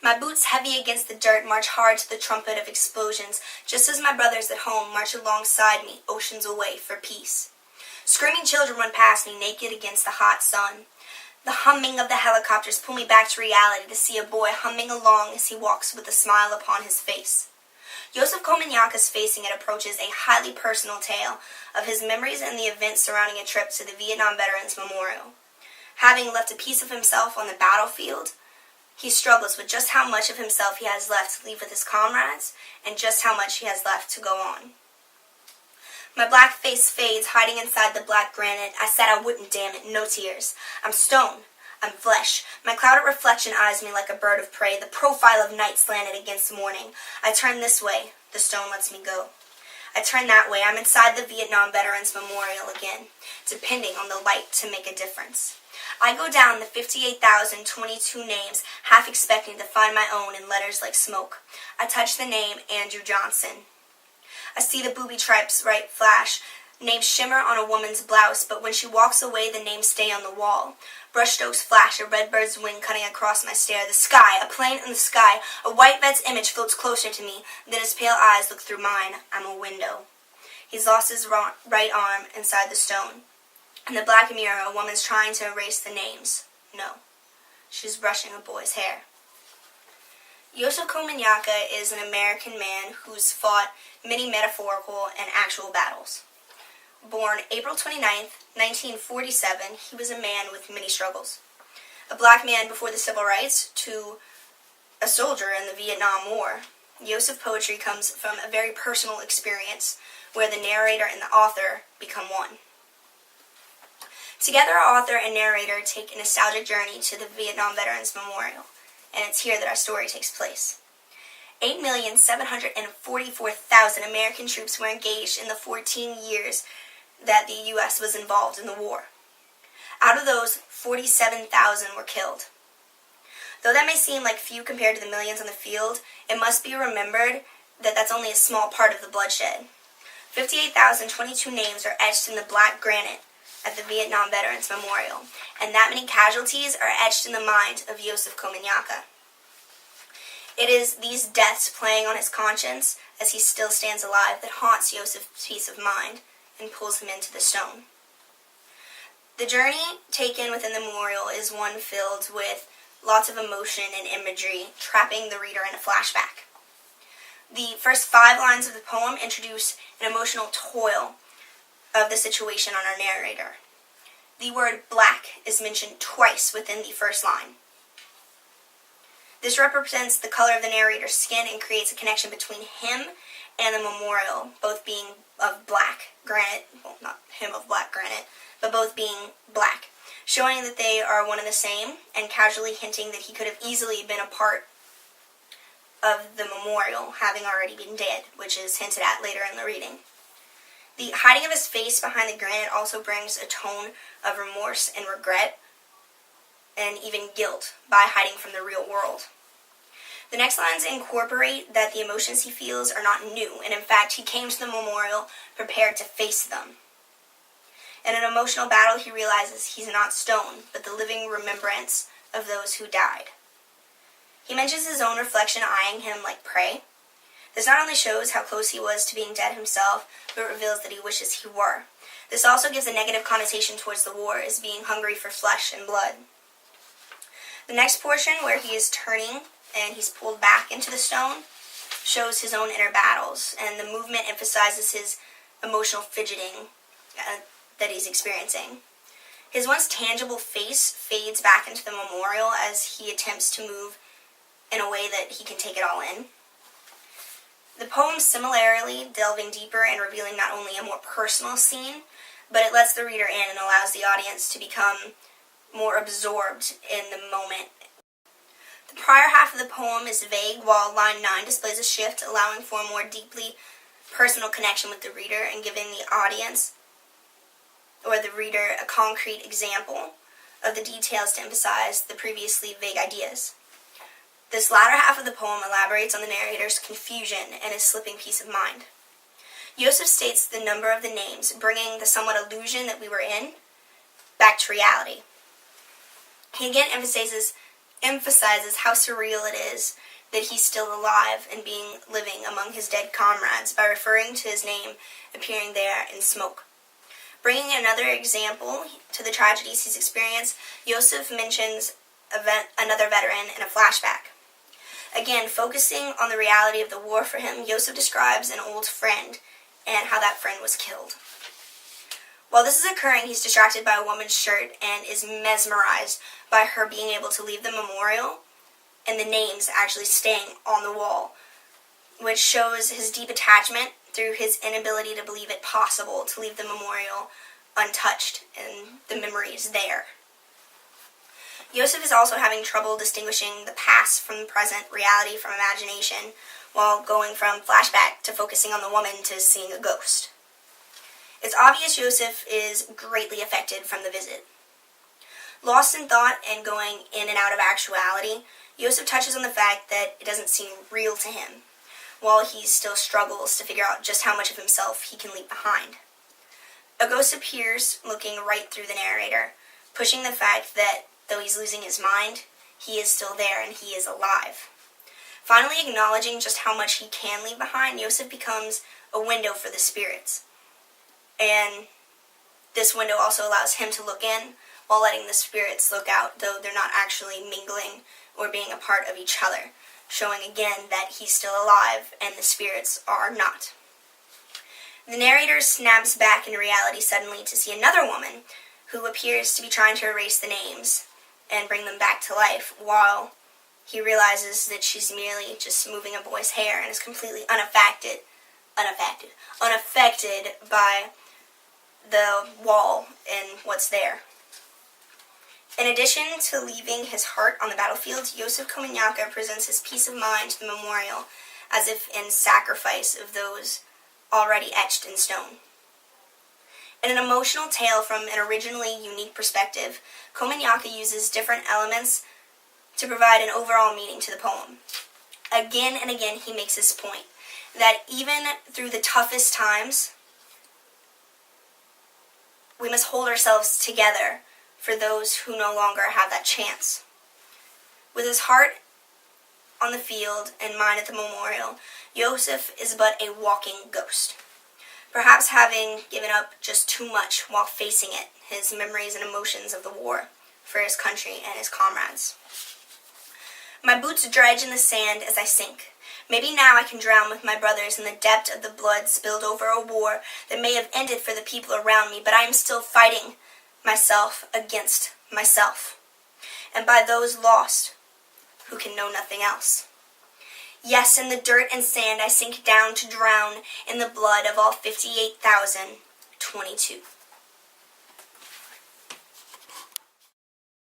My boots heavy against the dirt march hard to the trumpet of explosions, just as my brothers at home march alongside me, oceans away, for peace. Screaming children run past me, naked against the hot sun. The humming of the helicopters pull me back to reality to see a boy humming along as he walks with a smile upon his face. Joseph Komunyaki's Facing It approaches a highly personal tale of his memories and the events surrounding a trip to the Vietnam Veterans Memorial. Having left a piece of himself on the battlefield, he struggles with just how much of himself he has left to leave with his comrades and just how much he has left to go on. My black face fades, hiding inside the black granite. I said I wouldn't, damn it, no tears. I'm stone. I'm flesh. My clouded reflection eyes me like a bird of prey, the profile of night slanted against morning. I turn this way. The stone lets me go. I turn that way. I'm inside the Vietnam Veterans Memorial again, depending on the light to make a difference. I go down the 58,022 names, half expecting to find my own in letters like smoke. I touch the name Andrew Johnson. I see the booby trapes right flash, names shimmer on a woman's blouse, but when she walks away, the names stay on the wall. Brushstrokes flash, a red bird's wing cutting across my stare. The sky, a plane in the sky, a white vet's image floats closer to me, then his pale eyes look through mine. I'm a window. He's lost his right arm inside the stone. In the black mirror, a woman's trying to erase the names. No, she's brushing a boy's hair. Joseph Komunyaki is an American man who's fought many metaphorical and actual battles. Born April 29, 1947, he was a man with many struggles. A black man before the civil rights to a soldier in the Vietnam War. Joseph's poetry comes from a very personal experience where the narrator and the author become one. Together, our author and narrator take a nostalgic journey to the Vietnam Veterans Memorial, and it's here that our story takes place. 8,744,000 American troops were engaged in the 14 years that the U.S. was involved in the war. Out of those, 47,000 were killed. Though that may seem like few compared to the millions on the field, it must be remembered that that's only a small part of the bloodshed. 58,022 names are etched in the black granite at the Vietnam Veterans Memorial, and that many casualties are etched in the mind of Joseph Komunyaki. It is these deaths playing on his conscience as he still stands alive that haunts Joseph's peace of mind and pulls him into the stone. The journey taken within the memorial is one filled with lots of emotion and imagery, trapping the reader in a flashback. The first 5 lines of the poem introduce an emotional toil of the situation on our narrator. The word black is mentioned twice within the first line. This represents the color of the narrator's skin and creates a connection between him and the memorial, both being of black granite, well, not him of black granite, but both being black, showing that they are one and the same, and casually hinting that he could have easily been a part of the memorial, having already been dead, which is hinted at later in the reading. The hiding of his face behind the granite also brings a tone of remorse and regret, and even guilt, by hiding from the real world. The next lines incorporate that the emotions he feels are not new, and in fact, he came to the memorial prepared to face them. In an emotional battle, he realizes he's not stone, but the living remembrance of those who died. He mentions his own reflection eyeing him like prey. This not only shows how close he was to being dead himself, but reveals that he wishes he were. This also gives a negative connotation towards the war as being hungry for flesh and blood. The next portion, where he is turning and he's pulled back into the stone, shows his own inner battles, and the movement emphasizes his emotional fidgeting that he's experiencing. His once tangible face fades back into the memorial as he attempts to move in a way that he can take it all in. The poem similarly delving deeper and revealing not only a more personal scene, but it lets the reader in and allows the audience to become more absorbed in the moment. The prior half of the poem is vague, while line 9 displays a shift, allowing for a more deeply personal connection with the reader and giving the audience or the reader a concrete example of the details to emphasize the previously vague ideas. This latter half of the poem elaborates on the narrator's confusion and his slipping peace of mind. Joseph states the number of the names, bringing the somewhat illusion that we were in back to reality. He again emphasizes emphasizes how surreal it is that he's still alive and living among his dead comrades by referring to his name appearing there in smoke. Bringing another example to the tragedies he's experienced, Yosef mentions another veteran in a flashback. Again, focusing on the reality of the war for him, Yosef describes an old friend and how that friend was killed. While this is occurring, he's distracted by a woman's shirt and is mesmerized by her being able to leave the memorial and the names actually staying on the wall, which shows his deep attachment through his inability to believe it possible to leave the memorial untouched and the memories there. Yosef is also having trouble distinguishing the past from the present, reality from imagination, while going from flashback to focusing on the woman to seeing a ghost. It's obvious Yosef is greatly affected from the visit. Lost in thought and going in and out of actuality, Yosef touches on the fact that it doesn't seem real to him, while he still struggles to figure out just how much of himself he can leave behind. A ghost appears, looking right through the narrator, pushing the fact that though he's losing his mind, he is still there and he is alive. Finally acknowledging just how much he can leave behind, Yosef becomes a window for the spirits. And this window also allows him to look in while letting the spirits look out, though they're not actually mingling or being a part of each other, showing again that he's still alive and the spirits are not. The narrator snaps back into reality suddenly to see another woman who appears to be trying to erase the names and bring them back to life, while he realizes that she's merely just moving a boy's hair and is completely unaffected by the wall and what's there. In addition to leaving his heart on the battlefield, Yosef Komanyaka presents his peace of mind to the memorial as if in sacrifice of those already etched in stone. In an emotional tale from an originally unique perspective, Komanyaka uses different elements to provide an overall meaning to the poem. Again and again he makes this point, that even through the toughest times, we must hold ourselves together for those who no longer have that chance. With his heart on the field and mind at the memorial, Yosef is but a walking ghost, perhaps having given up just too much while facing it, his memories and emotions of the war for his country and his comrades. My boots dredge in the sand as I sink. Maybe now I can drown with my brothers in the depth of the blood spilled over a war that may have ended for the people around me, but I am still fighting myself against myself, and by those lost who can know nothing else. Yes, in the dirt and sand I sink down to drown in the blood of all 58,022.